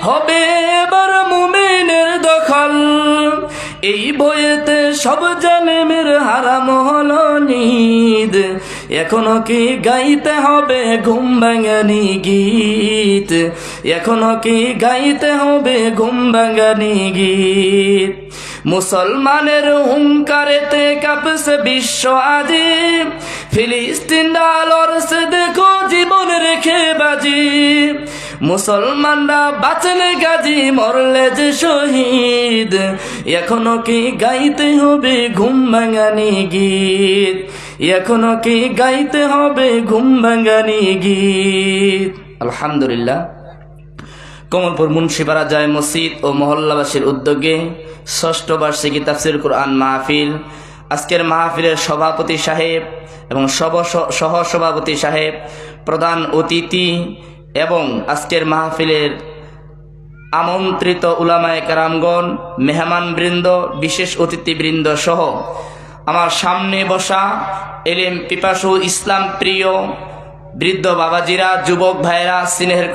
হবে এবার মুমিনের দখল। এই বইয়েতে সব জালেমের হারাম হলো নিদ, এখনো কি গাইতে হবে ঘুম ভাঙানি গীত, এখনো কি গাইতে হবে ঘুম ভাঙানি গীত। মুসলমানের হুঙ্কারেতে কাঁপছে বিশ্ব আজি, ফিলিস্তিন লড়ছে দেখো জীবন রেখে বাজি। মুসলমানরা বাঁচলে গাজী, মরলে যে শহীদ, এখনো কি গাইতে হবে ঘুম ভাঙানি গীত, এখনো কি গাইতে হবে ঘুম ভাঙানি গীত। আলহামদুলিল্লাহ, কমলপুর মুন্সিপাড়া জামে মসজিদ ও মহল্লাবাসীর উদ্যোগে ৬ষ্ঠ বার্ষিকী তাফসীর কুরআন মাহফিল। আজকের মাহফিলের সভাপতি সাহেব এবং সহ সভাপতি সাহেব, প্রধান অতিথি এবং আজকের মাহফিলের আমন্ত্রিত উলামায়ে কেরামগণ, মেহমানবৃন্দ, বিশেষ অতিথিবৃন্দ সহ আমার সামনে বসা এলেম পিপাসু ইসলাম প্রিয় বৃদ্ধ বাবাজিরা, যুবক ভাইরা, স্নেহের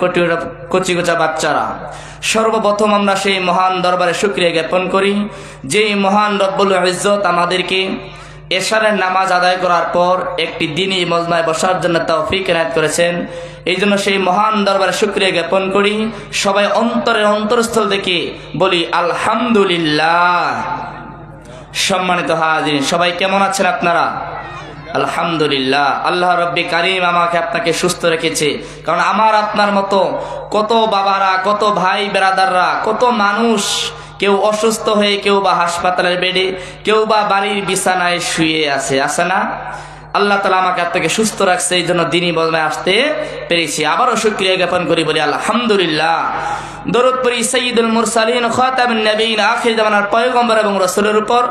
কচিকচা বাচ্চারা, সর্বপ্রথম আমরা সেই মহান দরবারে শুকরিয়া জ্ঞাপন করি যেই মহান রব্বুল ইজ্জত আমাদেরকে এশারের নামাজ আদায় করার পর একটি দিনী মজমায় বসার জন্য তৌফিক এনায়েত করেছেন। এই জন্য সেই মহান দরবারে শুকরিয়া জ্ঞাপন করি। সবাই অন্তরের অন্তরস্থল থেকে বলি আলহামদুলিল্লাহ। সম্মানিত হাজিরিন, সবাই কেমন আছেন আপনারা? আলহামদুলিল্লাহ। আল্লাহ রব্বি কারীম আমাকে আপনাকে সুস্থ রেখেছে, কারণ আমার আপনার মতো কত বাবারা, কত ভাই বেরাদাররা, কত মানুষ, কেউ অসুস্থ হয়ে, কেউ বা হাসপাতালের বেডে, কেউ বা বাড়ির বিছানায় শুয়ে আছে না? আল্লাহ তাআলা আমাকে আপনাকে সুস্থ রাখছে, এই জন্য দিনী বদলায় আসতে পেরেছি। আবারও শুকরিয়া জ্ঞাপন করি, বলি আলহামদুলিল্লাহ। দরুদ পড়ি সাইয়্যিদুল মুরসালিন খাতামুন নবিয়্যিন আখির জামানার পয়গম্বর এবং রাসূলের উপর,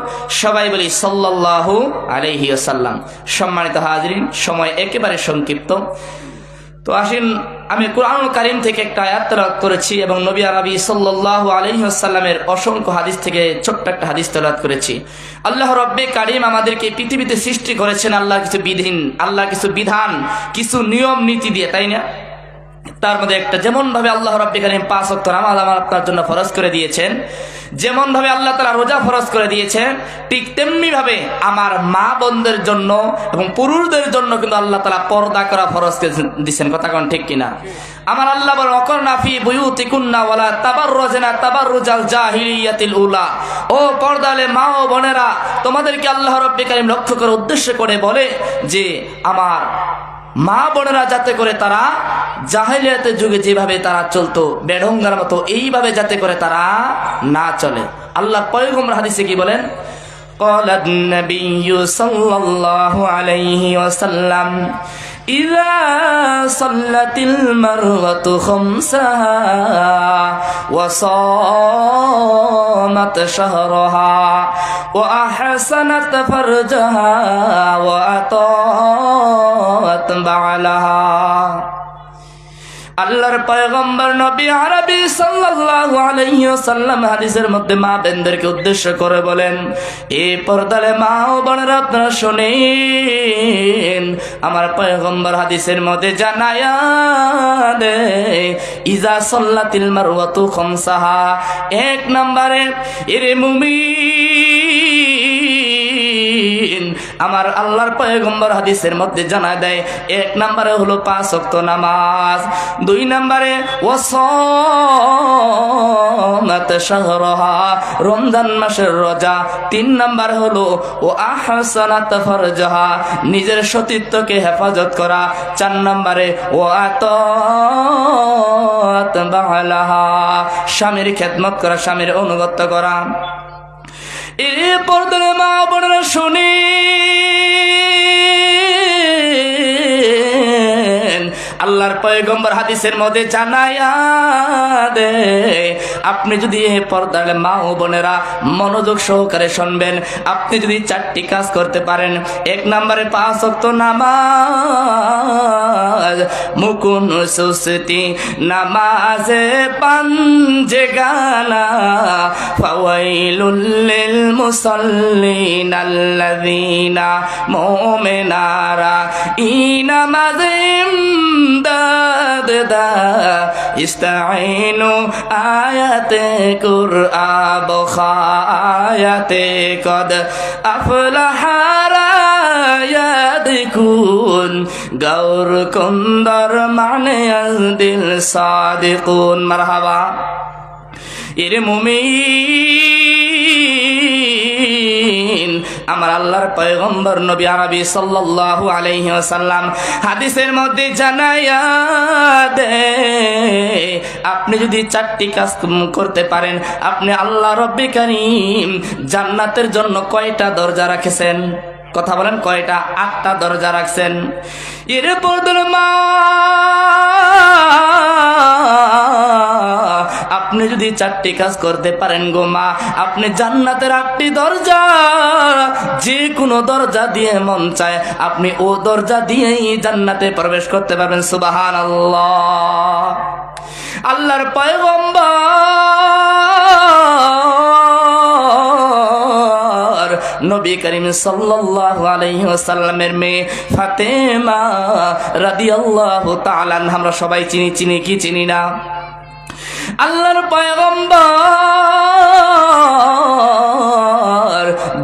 সবাই বলি সাল্লাল্লাহু আলাইহি ওয়াসাল্লাম। সম্মানিত হাজিরিন, সময় একেবারে সংক্ষিপ্ত, তো আসেন আমি কুরআনুল কারীম থেকে একটা আয়াত তেলাওয়াত করেছি এবং নবী আরবি সাল্লাল্লাহু আলাইহি ওয়াসাল্লামের অসংখ্য হাদিস থেকে ছোট্ট একটা হাদিস তেলাওয়াত করেছি। আল্লাহ রব্বে কারীম আমাদেরকে পৃথিবীতে সৃষ্টি করেছেন আল্লাহর কিছু বিধান, আল্লাহর কিছু বিধান, কিছু নিয়ম নীতি দিয়ে, তাই না? তার মধ্যে একটা, যেমন ভাবে আল্লাহ রব্বে কারীম 5 ওয়াক্ত নামাজ আমার আপনার জন্য ফরজ করে দিয়েছেন, যেমন ভাবে আল্লাহ তাআলা রোজা ফরজ করে দিয়েছেন, ঠিক তেমনি ভাবে আমার মা বোনদের জন্য এবং পুরুষদের জন্য কিন্তু আল্লাহ তাআলা পর্দা করা ফরজ করে দিয়েছেন। কথা কোন ঠিক কিনা? আমার আল্লাহ বলেন ওয়াকরনা ফি বুয়ুতিকুন্না ওয়ালা তাবাররুজনা তাবাররুজাল জাহিলিয়াতিল উলা। ও পর্দালে মা ও বোনেরা, তোমাদেরকে আল্লাহ রব্বে কারীম লক্ষ্য করে উদ্দেশ্য করে বলে যে আমার মা বোনেরা যাতে করে তারা জাহেলিয়াতের যুগে যেভাবে তারা চলতো বেঢঙ্গার মতো, এইভাবে যাতে করে তারা না চলে। আল্লাহ পয়গম্বর হাদিসে কি বলেন? ক্বালান নাবিয়্যু সাল্লাল্লাহু আলাইহি ওয়াসাল্লাম ইযা সাল্লাতিল মারওয়াতু খামসাহা ওয়া সামাত শাহরাহা ওয়া আহসানাত ফারজাহা ওয়া আতাত বা'লাহা। আল্লাহর পয়গম্বর নবী আরবি সাল্লাল্লাহু আলাইহি ওয়াসাল্লাম হাদিসের মধ্যে মা বোনদেরকে উদ্দেশ্য করে বলেন, এ পর্দালে মা ও বোনেরা আপনারা শুনেন, আমার পয়গম্বর হাদিসের মধ্যে জানায়া দেয় ইজা সাল্লাতিল মারওয়াতু খামসাহা, 1 নম্বরে এরে মুমিন, আমার আল্লাহর পয়গম্বর হাদিসের মধ্যে জানা দেয় 1 নম্বরে হলো 5 ওয়াক্ত নামাজ, 2 নম্বরে ওয়াসামাত শাহরাহা, রমজান মাসের রোজা, 3 নম্বর হলো ও আহসানাত ফারজাহা, নিজের সতীত্বকে হেফাজত করা, 4 নম্বরে ও আতাত বা'লাহা, স্বামীর খেদমত করা, স্বামীর অনুগত্য করা। এ পর্দার মা বোনেরা শুনি, আল্লাহর পয়গম্বর হাদিসের মধ্যে জানায়া দেয় আপনি যদি পর্দার মা ও বোনেরা মনোযোগ সহকারে শুনবেন, আপনি যদি 4টি কাজ করতে পারেন, 1 নম্বরে 5 ওয়াক্ত নামাজ, মুকুন সুস্তি নামাজে পাঞ্জেগানা, ফাওয়াইলুল লিল মুসাল্লিন আল্লাযীনা মুমিনারা ইনামাজিম দাদা ইস্তাইনু আয়াতে কুরআন বখায়াতে কদ আফলাহারা ইয়াদিকুন গৌর কুন্দর মানে দিল সাদিকুন। মারহাবা। এরে মুমিন, আমার আল্লাহর পয়গম্বর নবী আরবি সাল্লাল্লাহু আলাইহি ওয়াসাল্লাম হাদিসের মধ্যে জানায়া দে, আপনি যদি 4টি কাজ করতে পারেন, আপনি আল্লাহ রব্বে কারীম জান্নাতের জন্য কয়টা দরজা রাখেছেন? কথা বলেন, কয়টা? 8টা দরজা রাখছেন। এরপর মা, আপনি যদি 4টি কাজ করতে পারেন গো মা, আপনি জান্নাতের 8টি দরজা, যে কোনো দরজা দিয়ে মন চায় আপনি ও দরজা দিয়েই জান্নাতে প্রবেশ করতে পারবেন। সুবহানাল্লাহ। আল্লাহর পয়গম্বর নবী করিম সাল্লাল্লাহু আলাইহি ওয়াসাল্লামের মেয়ে ফাতেমা রাদিয়াল্লাহু তাআলা আনহা, আমরা সবাই চিনি কি চিনি না? আল্লাহর পয়গম্বর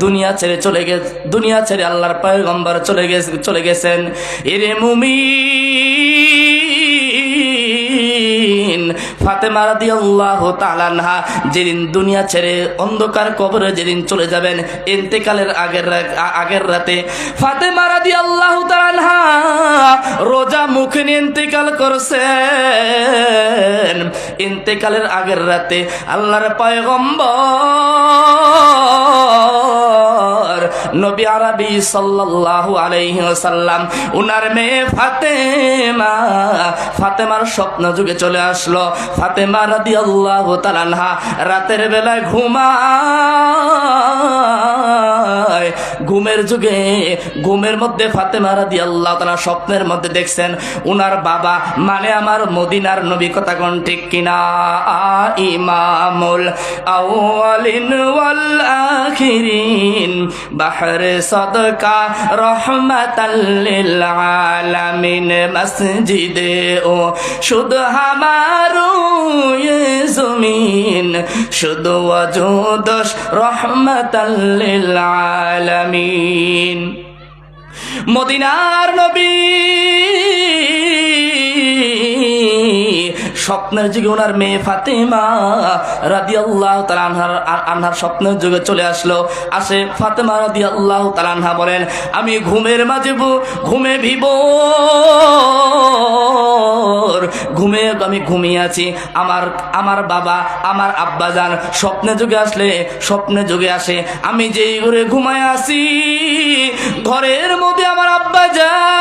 দুনিয়া ছেড়ে আল্লাহর পয়গম্বর চলে গেছেন। এরে মুমিন, ফাতেমা রাদিয়াল্লাহু তাআলা আনহা যেদিন দুনিয়া ছেড়ে অন্ধকার কবরে যেদিন চলে যাবেন, ইন্তেকালের আগের রাতে ফাতেমা রাদিয়াল্লাহু তাআলা আনহা রোজা মুখে নিয়ে ইন্তেকাল করছেন। ইন্তেকালের আগের রাতে আল্লাহর পয়গম্বর নবী আরবি সাল্লাল্লাহু আলাইহি ওয়াসাল্লাম উনার মেয়ে ফাতেমার স্বপ্ন যুগে চলে আসলো। ফাতেমা রাদিয়াল্লাহু তাআলা আনহা রাতের বেলায় ঘুমায়, ঘুমের মধ্যে ফাতেমা রাদিয়াল্লাহু তাআলা স্বপ্নের মধ্যে দেখছেন উনার বাবা, মানে আমার মদিনার নবী, কথা কোন ঠিক কিনা? ইমামুল আউয়ালিন ওয়াল আখিরিন বাহরে সদকা রহমাতাল লিল আলামিন মসজিদে ও শুধ হামারু ये জমিন শুধ ওয়াজুদশ রহমাতাল লিল আলামিন। মদিনার নবী স্বপ্নের যুগে ওনার মেয়ে ফাতেমা রাদিয়াল্লাহু তাআলা আনহার স্বপ্নের যুগে চলে আসলো। আসে ফাতেমা রাদিয়াল্লাহু তাআলা আনহা বলেন, আমি ঘুমের মাঝে ঘুমে আমি ঘুমিয়ে আছি, আমার বাবা আমার আব্বাজান স্বপ্নে যুগে আসে, আমি যেই ঘরে ঘুমায় আছি ঘরের মধ্যে আমার আব্বাজান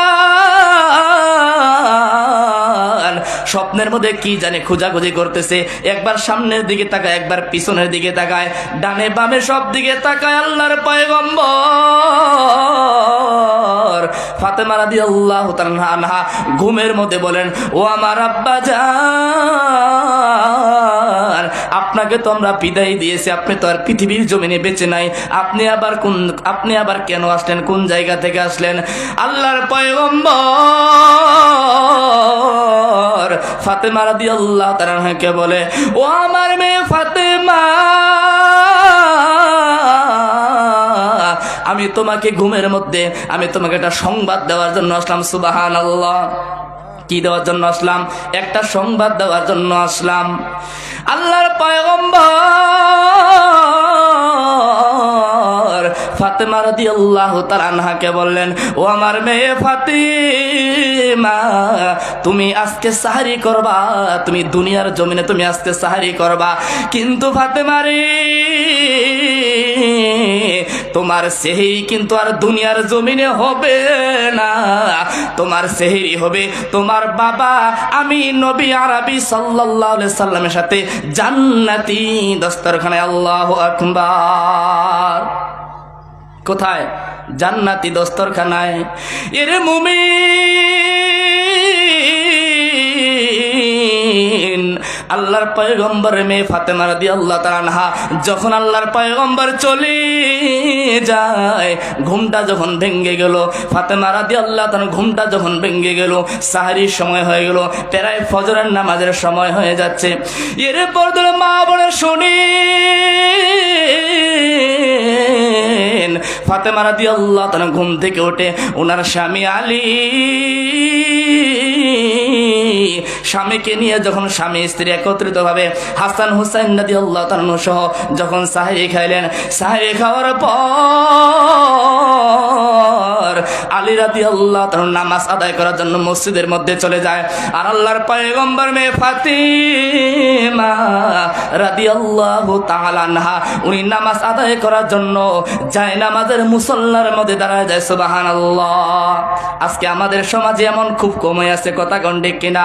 স্বপ্নের মধ্যে কি জানে খোঁজাখুঁজি করতেছে। একবার সামনের দিকে তাকায়, একবার পিছনের দিকে তাকায়, ডানে বামে সব দিকে তাকায়। আল্লাহর পয়গম্বর ফাতেমা রাদিয়াল্লাহু তাআলা আনহা ঘুমের মধ্যে বলেন, ও আমার আব্বাজান, আপনাকে তো আমরা বিদায় দিয়েছি, আপনি তো আর পৃথিবীর জমিনে বেঁচে নাই, আপনি আবার কেন আসলেন? কোন জায়গা থেকে আসলেন? আল্লাহর পয়গম্বর ফাতেমা রাদিয়াল্লাহু তাআলা আনহাকে বলে, ও আমার মেয়ে ফাতেমা, আমি তোমাকে ঘুমের মধ্যে আমি তোমাকে একটা সংবাদ দেওয়ার জন্য আসলাম। সুবহানাল্লাহ। কি দেওয়ার জন্য আসলাম? একটা সংবাদ দেওয়ার জন্য আসলাম। আল্লাহর পয়গম্বর ফাতেমা রাদিয়াল্লাহু তাআলা আনহাকে বললেন, ও আমার মেয়ে ফাতেমা, তুমি আজকে সাহরি করবা, তুমি দুনিয়ার জমিনে তুমি আজকে সাহরি করবা, কিন্তু ফাতেমা রে, তোমার সেহরি কিন্তু আর দুনিয়ার জমিনে হবে না, তোমার সেহরি হবে তোমার বাবা আমি নবী আরবি সাল্লাল্লাহু আলাইহি সাল্লামের সাথে জান্নাতি দস্তরখানায়। আল্লাহু আকবার। কোথায়? জান্নাতি দস্তরখানায়। এর মুমিন, আল্লাহর পয়গম্বরের মেয়ে ফাতেমা রাদিয়াল্লাহু তাআলা আনহা যখন আল্লাহর পয়গম্বর চলে যায়, ঘুমটা যখন ভেঙে গেল, ফাতেমা রাদিয়াল্লাহু তাআলা ঘুমটা যখন ভেঙে গেল, সাহরির সময় হয়ে গেল, প্রায় ফজরের নামাজের সময় হয়ে যাচ্ছে। এরপর ধরে মা বলে শুনি, ফাতেমা রাদিয়াল্লাহু তাআলা ঘুম থেকে উঠে ওনার স্বামী আলী, স্বামীকে নিয়ে যখন স্বামী স্ত্রী একত্রিত ভাবে হাসান হুসাইন রাদিয়াল্লাহু তাআলা সহ যখন সাহরি খাইলেন, সাহরি খাওয়ার পর আলী রাদিয়াল্লাহু তাআলা নামাজ আদায় করার জন্য মসজিদের মধ্যে চলে যায়। আর আল্লাহর পয়গম্বর মেয়ে ফাতিমা রাদিয়াল্লাহু তাআলা আনহা উনি নামাজ আদায় করার জন্য যায় নামাজের মুসল্লার মধ্যে দাঁড়ায় যায়। সুবহানাল্লাহ। আজকে আমাদের সমাজে এমন খুব কমে আছে, কথা কোন ঠিক কিনা?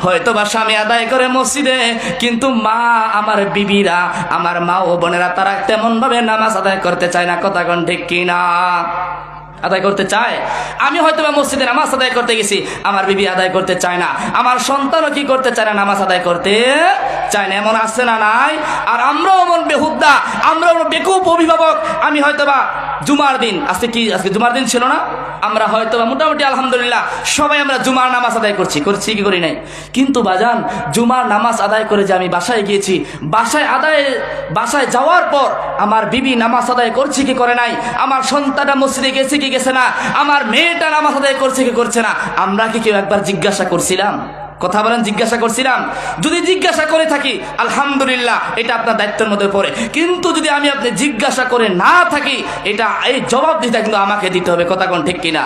হয়তো বা স্বামী আদায় করে মসজিদে, কিন্তু মা, আমার বিবিরা, আমার মা ও বোনেরা তারা তেমন ভাবে নামাজ আদায় করতে চায় না, কথা কোন ঠিক কিনা? আদায় করতে চায়। আমি হয়তো বা মসজিদে নামাজ আদায় করতে গেছি, আমার বিবি আদায় করতে চায় না, আমার সন্তানও কি করতে চায় না, নামাজ আদায় করতে চায় না। এমন আছে না নাই? আর আমরাও এমন বেহুদ্দা, আমরাও বেকুব অভিভাবক। আমি হয়তো বা জুমার দিন, আজকে জুমার দিন ছিল না, আমরা হয়তো বা মোটামুটি আলহামদুলিল্লাহ সবাই আমরা জুমার নামাজ আদায় করছি কি করি নাই? কিন্তু বাজান, জুমার নামাজ আদায় করে যে আমি বাসায় গিয়েছি, বাসায় যাওয়ার পর আমার বিবি নামাজ আদায় করছে কি করে নাই, আমার সন্তানটা মসজিদে গেছে কি গেছে না, আমার মেয়েটা নামাজ আদায় করছে কি করছে না, আমরা কি কেউ একবার জিজ্ঞাসা করছিলাম? কথা বলেন, জিজ্ঞাসা করছিলাম? যদি জিজ্ঞাসা করে থাকি আলহামদুলিল্লাহ, এটা আপনার দায়িত্বের মধ্যে পড়ে। কিন্তু যদি আমি আপনি জিজ্ঞাসা করে না থাকি, এই জবাব দিতে কিন্তু আমাকে দিতে হবে, কথা কোন ঠিক কিনা?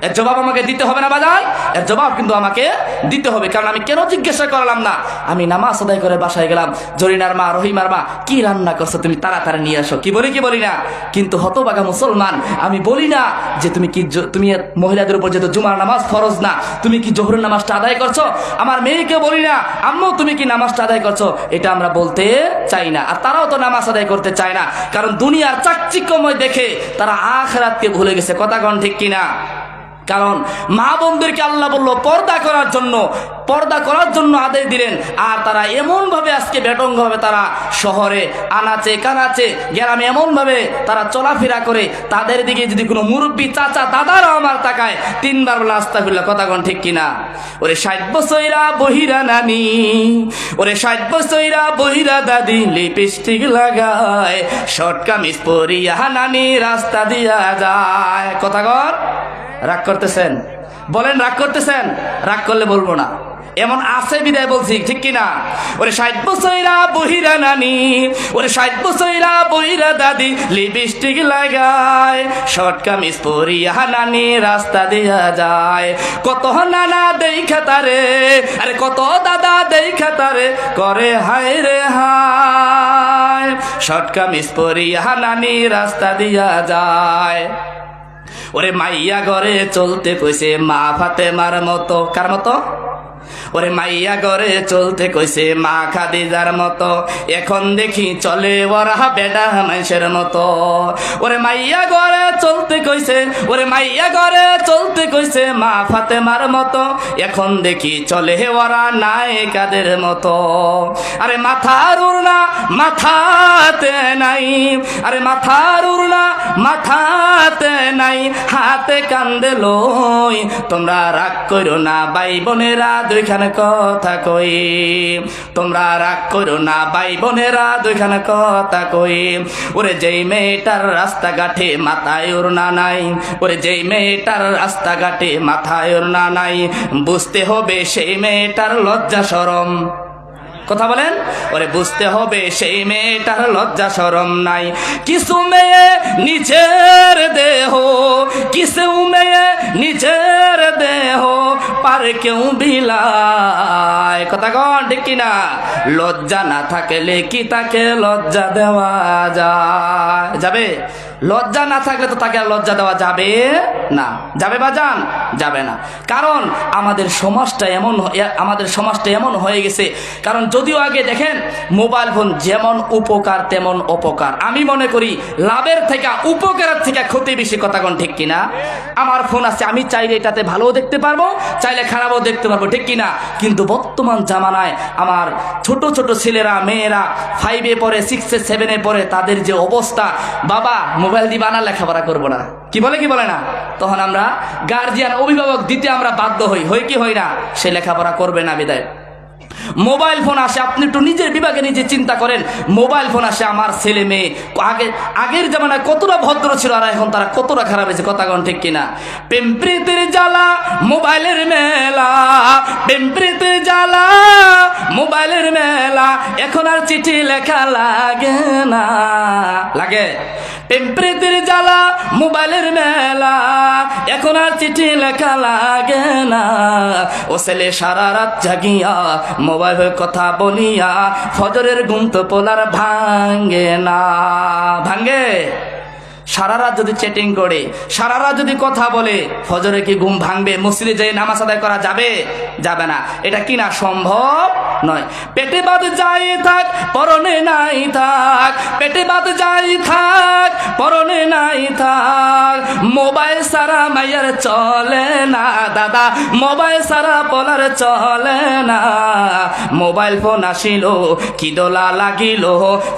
এর জবাব আমাকে দিতে হবে না বাজান? এর জবাব কিন্তু আমাকে দিতে হবে। কারণ আমি কেন জিজ্ঞাসা করলাম না? আমি নামাজ আদায় করে বাসায় গেলাম, জরিনার মা, রহিমার মা, কি রান্না করছো, তুমি তাড়াতাড়ি নিয়ে আসো, কি বলি না? কিন্তু হতভাগা মুসলমান, আমি বলি না যে তুমি মহিলাদের উপর যেহেতু জুমার নামাজ ফরজ না, তুমি কি জোহরের নামাজটা আদায় করছো? আমার মেয়েকে বলি না, আম্মু তুমি কি নামাজটা আদায় করছো? এটা আমরা বলতে চাই না। আর তারাও তো নামাজ আদায় করতে চায় না, কারণ দুনিয়ার চাকচিক্যময় দেখে তারা আখিরাতকে ভুলে গেছে, কথা কোন ঠিক কিনা? কারণ মা বোনদেরকে আল্লাহ বলল পর্দা করার জন্য আদেশ দিলেন, আর তারা এমন ভাবে আজকে বেটঙ্গ ভাবে তারা শহরে আনাচে কানাচে গ্রামে এমন ভাবে তারা চলাফেরা করে, তাদের দিকে যদি কোনো মুরব্বী চাচা দাদারাও আমার তাকায়, তিনবার বলে আস্তাগফিরুল্লাহ, কথা কোন ঠিক কিনা? ওরে 60 বছরা বহিরা নানি, ওরে 60 বছরা বহিরা দাদি, লিপস্টিক লাগায়, শর্ট কামিজ পরিয়া নানি রাস্তা দিয়া যায়। কথা কর, রাগ করতেছেন? বলেন রাগ করতেছেন? রাগ করলে বলবো না, এমন আছে বিদায় বলছি, ঠিক কিনা? ওরে 60 বছরা বহিরা নানি, ওরে 60 বছরা বহিরা দাদি, লিপস্টিক লাগায়, শর্ট কামিজ পরিয়া নানি রাস্তা দিয়া যায়। কত নানা দেখা তারে, আরে কত দাদা দেখা তারে, করে হায় রে হায়, শর্ট কামিজ পরিয়া নানি রাস্তা দিয়া যায়। ওরে মাইয়া ঘরে চলতে কইছে মা ফাতেমার মতো, কার মতো? ওরে মাইয়া ঘরে চলতে কইছে মা খাদিজার মতো, এখন দেখি চলে ওরা বেডা মানুষের মতো। ওরে মাইয়া ঘরে চলতে কইছে, ওরে মাইয়া ঘরে চলতে কইছে মা ফাতেমার মতো, এখন দেখি চলে ওরা নায়িকাদের মতো। আরে মাথার উড়না মাথাতে নাই, আরে মাথার উড়না মাথাতে নাই, হাতে কান্দে লই, তোমরা রাগ করো না ভাই বোনেরা, দুইখানে কথা কই, তোমরা রাগ করো না ভাই বোনেরা, দুইখানে কথা কই। ওরে যেই মেয়েটার রাস্তাঘাটে মাথায় ওড়না নাই, ওরে যেই মেয়েটার রাস্তাঘাটে মাথায় ওড়না নাই, বুঝতে হবে সেই মেয়েটার লজ্জা শরম। কথা বলেন? ওরে বুঝতে হবে সেই মেয়েটার লজ্জা শরম নাই। কিছু মেয়ে নিজের দেহ, কিছু মেয়ে নিজের দেহ পারে কেউ বিলায়, কথা কন ঠিক কিনা? লজ্জা না থাকলে কি তাকে লজ্জা দেওয়া যাবে? লজ্জা না থাকলে তো তাকে আর লজ্জা দেওয়া যাবে না। যাবে বাজান? যাবে না। কারণ আমাদের সমাজটা এমন হয়ে গেছে। কারণ যদিও আগে দেখেন মোবাইল ফোন যেমন উপকার তেমন অপকার। আমি মনে করি লাভের থেকে উপকারের থেকে ক্ষতি বেশি, কথা কোন ঠিক কিনা? আমার ফোন আছে, আমি চাইলে এটাতে ভালোও দেখতে পারবো, চাইলে খারাপও দেখতে পারবো, ঠিক কিনা? কিন্তু বর্তমান জামানায় আমার ছোট ছোট ছেলেরা মেয়েরা 5-এ পড়ে, 6-এ 7-এ পড়ে, তাদের যে অবস্থা, বাবা মোবাইল দিবা না, লেখাপড়া করবো না, কি বলে না? তখন আমরা গার্জিয়ান অভিভাবক দিতে আমরা বাধ্য হই কি হই না? সে লেখাপড়া করবে না বিদায় মোবাইল ফোন আসে। আপনি একটু নিজের বিভাগে নিজে চিন্তা করেন, মোবাইল ফোন আসে, আমার ছেলে মেয়ে আগের জামানায় কতটা ভদ্র ছিল আর এখন তারা কতটা খারাপ হয়েছে, কথা কোন ঠিক কিনা? প্রেম প্রীতির জ্বালা মোবাইলের মেলা, প্রেম প্রীতির জ্বালা মোবাইলের মেলা, এখন আর চিঠি লেখা লাগে না। লাগে? প্রেম প্রীতির জ্বালা মোবাইলের মেলা, এখন আর চিঠি লেখা লাগে না। ও ছেলে সারা রাত জাগিয়া মোবাইলের কথা বলিয়া, ফজরের ঘুম তো পোলার ভাঙ্গে না। ভাঙ্গে? সারা রাত যদি চ্যাটিং করে, সারা রাত যদি কথা বলে, ফজরে কি ঘুম ভাঙবে? মসজিদে যেয়ে নামাজ আদায় করা যাবে? যাবে না। এটা কি না? সম্ভব নয়। পেটে বাদ যাই থাক পরনে নাই থাক, পেটে বাদ যাই থাক পরনে নাই থাক, মোবাইল সারা মাইয়ার চলে না দাদা, মোবাইল সারা পলার চলে না। মোবাইল ফোন আসিল কি দোলা লাগিল,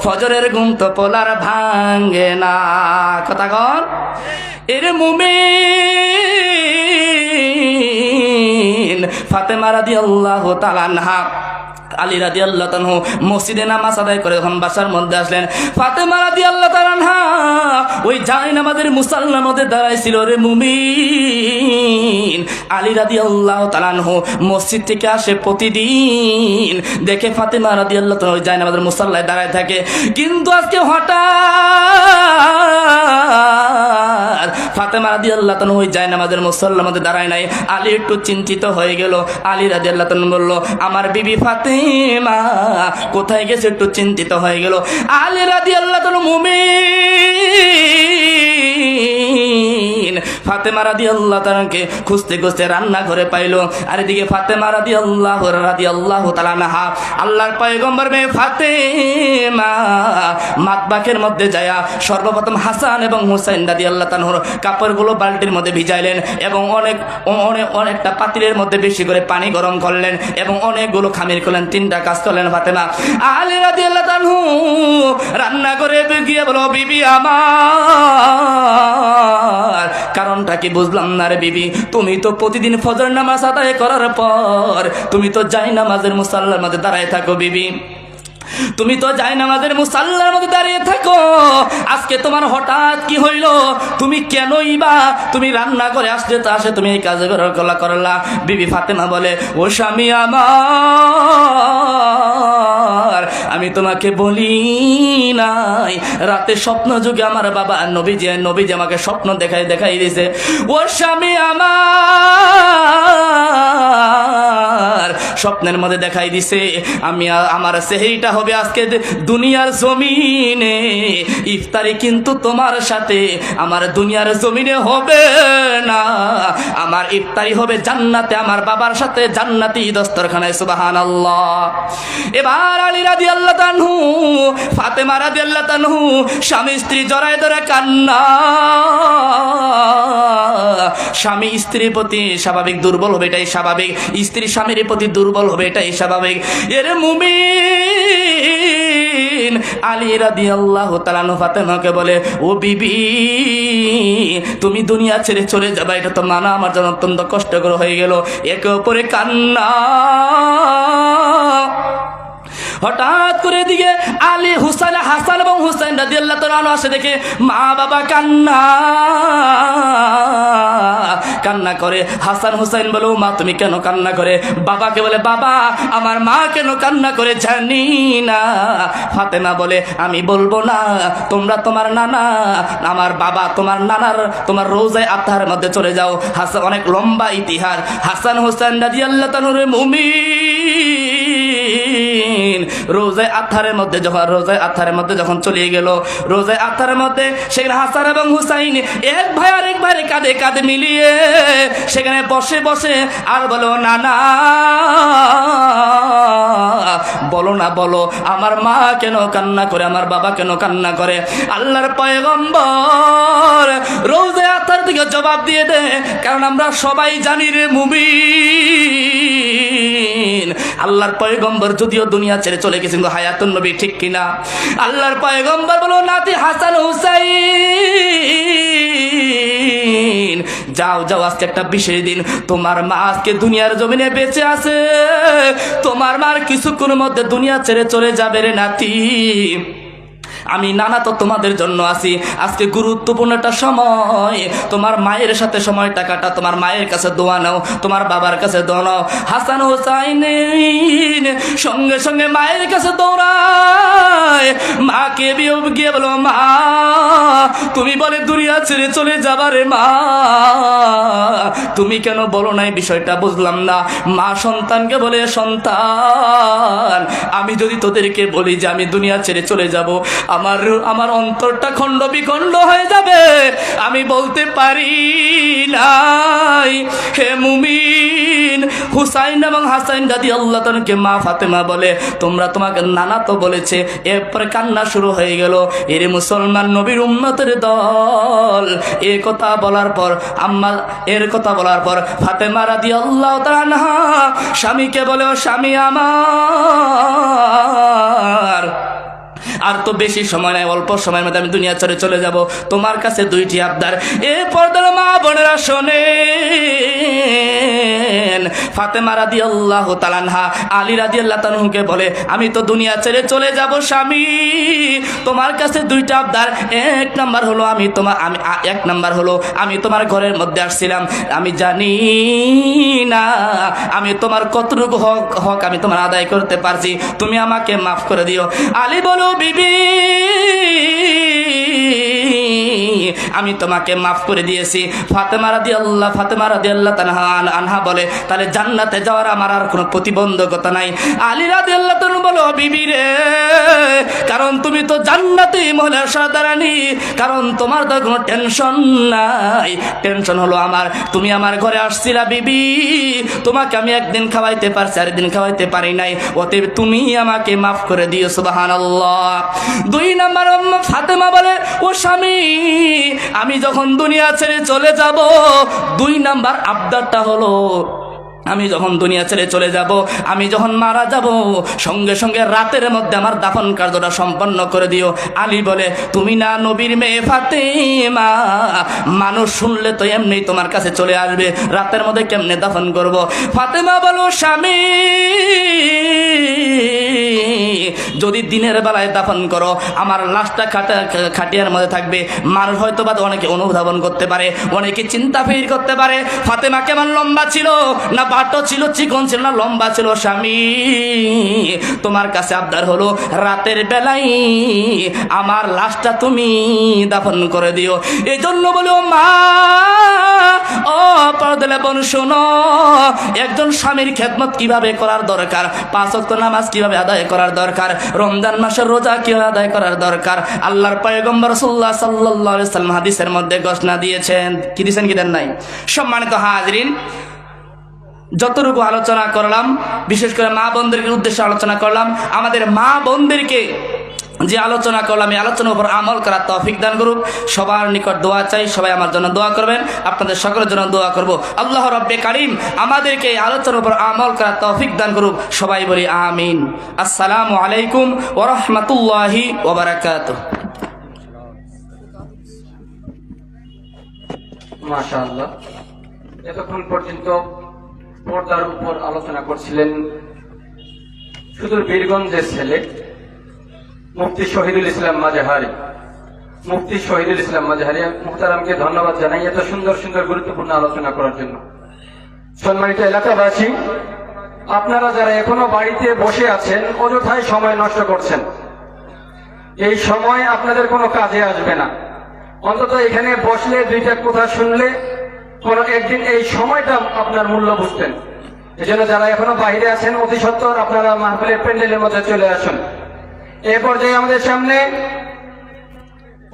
ফজরের ঘুম তো পোলার ভাঙ্গে না। কথা কর এর মুমিন ফাতেমা রাদিয়াল্লাহু তাআলা আনহা, আলী রাদিয়াল্লাহু তাআলা মসজিদে নামাজ আদায় করে যখন বাসার মধ্যে আসলেন, ফাতেমা রাদিয়াল্লাহু তাআলা আনহা ওই জায়নামাজের মুসাল্লার মধ্যে দাঁড়াইছিল। রে মুমিন, আলী রাদিয়াল্লাহু তাআলা মসজিদ থেকে আসে প্রতিদিন, দেখে ফাতেমা রাদিয়াল্লাহু তাআলা ওই জায়নামাজের মুসাল্লায় দাঁড়ায় থাকে। কিন্তু আজকে হঠাৎ ফাতেমা রাদিয়াল্লাহু তাআলা ওই জায়নামাজের মুসাল্লার মধ্যে দাঁড়ায় নাই। আলী একটু চিন্তিত হয়ে গেল। আলী রাদিয়াল্লাহু তাআলা বলল, আমার বিবি ফাতেমা কোথায় গেছে? একটু চিন্তিত হয়ে গেল। আলী রাদিয়াল্লাহু তাআলা মুমিন ফাতেমা রাদিয়াল্লাহু তাআলাকে খুঁজতে খুঁজতে রান্নাঘরে পাইলো। আর এদিকে ফাতেমা রাদিয়াল্লাহু তাআলা আনহা, আল্লাহর পয়গম্বর মেয়ে ফাতেমা মাতবাখের মধ্যে যায়া সর্বপ্রথম হাসান এবং হুসাইন রাদিয়াল্লাহু তাআলার কাপড়গুলো বালতির মধ্যে ভিজাইলেন এবং অনেকটা পাতিলের মধ্যে বেশি করে পানি গরম করলেন এবং অনেকগুলো খামির করলেন। 3টা কাজ করলেন ফাতেমা। আলী রাদিয়াল্লাহু তাআলা রান্না করে গিয়ে বলো, বিবি আমার, কারণটা কি বুঝলাম না রে বিবি, তুমি তো প্রতিদিন ফজর নামাজ আদায় করার পর তুমি তো জায়নামাজের মুসাল্লার মধ্যে দাঁড়ায় থাকো বিবি, তুমি তো জায়নামাজের মুসাল্লার মধ্যে দাঁড়িয়ে থাকো, আজকে তোমার হঠাৎ কি হইল? তুমি কেনই বা তুমি রান্না করে আসতে তুমি এই কাজে করলা? বিবি ফাতেমা বলে, ও স্বামী আমার, আমি তোমাকে বলি নাই রাতে স্বপ্ন যুগে আমার বাবা নবীজি আমাকে স্বপ্ন দেখাই দিয়েছে। ও স্বামী আমার, স্বপ্নের মধ্যে দেখাই দিছে আমার সেহরিটা হবে আজকে দুনিয়ার জমিনে, ইফতারি কিন্তু তোমার সাথে আমার দুনিয়ার জমিনে হবে না, আমার ইফতারি হবে জান্নাতে আমার বাবার সাথে জান্নাতি দস্তরখানায়। সুবহানাল্লাহ। এবার আলী রাদিয়াল্লাহু তাআলা ফাতেমা রাদিয়াল্লাহু তাআলা স্বামী স্ত্রী জড়ায় ধরে কান্না। স্বামী স্ত্রীর প্রতি স্বাভাবিক দুর্বল হবে, এটাই স্বাভাবিক। স্ত্রী স্বামীর প্রতি দুর্বল হবে, এটাই স্বাভাবিক। এর মুমিন আলী রাদিয়াল্লাহু তাআলা ফাতেমাকে বলে, ও বিবি, তুমি দুনিয়া ছেড়ে চলে যাবা, এটা তো মানা আমার জন্য অত্যন্ত কষ্টকর হয়ে গেল। একে অপরে কান্না। হঠাৎ করে দিকে আলী হাসান এবং হুসাইন রাদিয়াল্লাহু তাআলা আসে, দেখে মা বাবা কান্না করে। হাসান হুসাইন বলে, মা তুমি কেন কান্না করে? বাবাকে বলে, বাবা আমার মা কেন কান্না করে জানি না। ফাতেমা বলে, আমি বলবো না, তোমরা তোমার নানা আমার বাবা তোমার রোজায় আত্মার মধ্যে চলে যাও। হাসান অনেক লম্বা ইতিহাস। হাসান হুসাইন রাদিয়াল্লাহু তাআলা মুমিন দিন রোজায় আথারের মধ্যে যখন চলে গেল, রোজায় আথারের মধ্যে সেখানে হাসান এবং হুসাইন এক ভাই আরেক ভাইয়ের কাঁধে কাঁধে মিলিয়ে সেখানে বসে বসে আর বলো, নানা বলো না, বলো আমার মা কেন কান্না করে, আমার বাবা কেন কান্না করে। আল্লাহর পয়গম্বর রোজায় আথার দিকে জবাব দিয়ে দে, কারণ আমরা সবাই জানি রে মুমিন, আল্লাহর পয়গম্বর যদিও দুনিয়া ছেড়ে চলে গেছেন কিন্তু হায়াতুন নবী, ঠিক কিনা? আল্লাহর পয়গম্বর বলো, নাতি হাসান হুসাইন যাও যাও, আজকে একটা বিশেষ দিন, তোমার মা আজকে দুনিয়ার জমিনে বেঁচে আছে, তোমার মার কিছুক্ষণের মধ্যে দুনিয়া ছেড়ে চলে যাবে রে নাতি। আমি নানা তো তোমাদের জন্য আছি, আজকে গুরুত্বপূর্ণ একটা সময়, তোমার মায়ের সাথে সময়টা কাটা, তোমার মায়ের কাছে দোয়া নাও, তোমার বাবার কাছে দোয়া নাও। হাসান হুসাইন সঙ্গে সঙ্গে মায়ের কাছে দৌড়ায়, মাকে গিয়ে বলো, মা তুমি বলে দুনিয়া ছেড়ে চলে যাবা রে মা, তুমি কেন বলো নাই? বিষয়টা বুঝলাম না। মা সন্তানকে বলে, সন্তান আমি যদি তোদেরকে বলি যে আমি দুনিয়া ছেড়ে চলে যাব, আমার অন্তরটা খণ্ড বিখণ্ড হয়ে যাবে, আমি বলতে পারি নাই। হে মুমিন, হুসাইন এবং হাসান রাদিয়াল্লাহু তাআলাকে মা ফাতেমা বলে, তোমরা তোমাকে নানা তো বলেছে। এরপর কান্না শুরু হয়ে গেল। এরে মুসলমান নবীর উম্মতের দল, এর কথা বলার পর ফাতেমা রাদিয়াল্লাহু তাআলা আনহা স্বামীকে বলে, ও স্বামী আমার, আর তো বেশি সময় নাই, অল্প সময়ের মধ্যে আমি দুনিয়া ছেড়ে চলে যাব, তোমার কাছে দুইটি আবদার। এরপর মা বোনেরা শোনেন, ফাতেমা রাদিয়াল্লাহু তাআলা আনহা আলী রাদিয়াল্লাহু তাআলা আনহুকে বলে, আমি তো দুনিয়া ছেড়ে চলে যাব স্বামী, তোমার কাছে দুইটা আবদার। এক নাম্বার হলো আমি তোমার ঘরের মধ্যে আসছিলাম, আমি জানি না আমি তোমার কতটুকু হক আমি তোমার আদায় করতে পারছি, তুমি আমাকে মাফ করে দিও। আলী বলো, বিবি আমি তোমাকে মাফ করে দিয়েছি। ফাতেমা রাদিয়াল্লাহু তাআলা আনহা বলে, তাহলে জান্নাতে যাওয়ার আমার আর কোনো প্রতিবন্ধকতা নাই। আলী রাদিয়াল্লাহু তাআলা বলো, বিবি রে, কারণ তুমি তো জান্নাতি মহিলার সর্দারানী, কারণ তোমার তো কোনো টেনশন নাই। টেনশন হলো আমার, তুমি আমার ঘরে আসছিলা বিবি, তোমাকে আমি একদিন খাওয়াইতে পারছি, আরেকদিন খাওয়াইতে পারি নাই, অতএব তুমি আমাকে মাফ করে দিও। সুবহানাল্লাহ। দুই নাম্বার ফাতেমা বলে, ও স্বামী আমি যখন দুনিয়া ছেড়ে চলে যাব, দুই নাম্বার আবদারটা হলো, আমি যখন দুনিয়া ছেড়ে চলে যাব, আমি যখন মারা যাব, সঙ্গে সঙ্গে রাতের মধ্যে আমার দাফন কার্যটা সম্পন্ন করে দিও। আলী বলে, তুমি না নবীর মেয়ে ফাতেমা, মানুষ শুনলে তো এমনি তোমার কাছে চলে আসবে, রাতের মধ্যে কেমনে দাফন করব? ফাতেমা বলো, স্বামী যদি দিনের বেলায় দাফন করো, আমার লাশটা খাটিয়ার মধ্যে থাকবে, মানুষ হয়তো বা অনেকে অনুধাবন করতে পারে, অনেকে চিন্তা ফির করতে পারে, ফাতেমা কেমন লম্বা ছিল, না বাটো ছিল, চিকন ছিল, না লম্বা ছিল। স্বামী তোমার কাছে আবদার হলো, রাতের বেলায় আমার লাশটা তুমি দাফন করে দিও। এই জন্য বলো, মা ও পর্দালে বোন শোনো, একজন স্বামীর খেদমত কিভাবে করার দরকার, 5 ওয়াক্ত নামাজ কিভাবে আদায় করার দরকার, রমজান মাসের রোজা কিভাবে আদায় করার দরকার, আল্লাহর পয়গম্বর রাসূলুল্লাহ সাল্লাল্লাহু আলাইহি ওয়াসাল্লাম হাদিসের মধ্যে ঘোষণা দিয়েছেন। কি দিয়েছেন, কি দেন নাই? সম্মানিত হাজরিন, যতটুকু আলোচনা করলাম, বিশেষ করে মা বোনদেরকে উদ্দেশ্যে আলোচনা করলাম, আমাদের মা বোনদেরকে যে আলোচনা করলাম, এই আলোচনার উপর আমল করার তৌফিক দান করুক। সবার নিকট দোয়া চাই, সবাই আমার জন্য দোয়া করবেন, আপনাদের সকলের জন্য দোয়া করব। আল্লাহ রব্বে কারীম আমাদেরকে এই আলোচনার উপর আমল করার তৌফিক দান করুক। সবাই বলি আমিন। আসসালামু আলাইকুম ওয়া রাহমাতুল্লাহি ওয়া বারাকাতুহু। মাশাআল্লাহ, এতক্ষণ পর্যন্ত পর্দার উপর আলোচনা করছিলেন সুদূর বীরগঞ্জের ছেলে মুফতি শহীদুল ইসলাম মাজাহারি। মুহতারামকে ধন্যবাদ জানাই এত সুন্দর সুন্দর গুরুত্বপূর্ণ আলোচনা করার জন্য। সম্মানিত এলাকাবাসী, আপনারা যারা এখনো বাড়িতে বসে আছেন, অযথায় সময় নষ্ট করছেন, এই সময় আপনাদের কোনো কাজে আসবে না। অন্তত এখানে বসলে, দুইটা কথা শুনলে, কোনো একদিন এই সময়টা আপনার মূল্য বুঝতেন। এজন্য যারা এখনো বাইরে আছেন অতি সত্বর আপনারা মাহফিলের প্যান্ডেলের মধ্যে চলে আসুন। এ পর্যায়ে আমাদের সামনে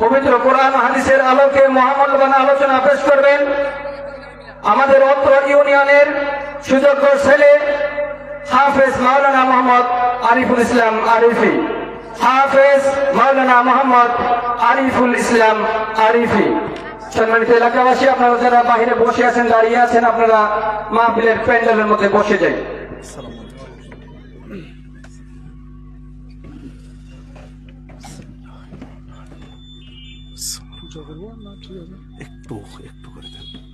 পবিত্র কোরআন হাদিসের আলোকে মহামূল্যবান আলোচনা পেশ করবেন আমাদের অত্র ইউনিয়নের সুযোগ্য ছেলে হাফেজ মাওলানা মোহাম্মদ আরিফুল ইসলাম আরিফি। হাফেজ মাওলানা মোহাম্মদ আরিফুল ইসলাম আরিফি। সম্মানিত এলাকাবাসী, আপনারা যারা বাহিরে বসে আছেন, দাঁড়িয়ে আছেন, আপনারা মাহফিলের প্যান্ডেলের মধ্যে বসে যাই। একটু একটু করে দেন।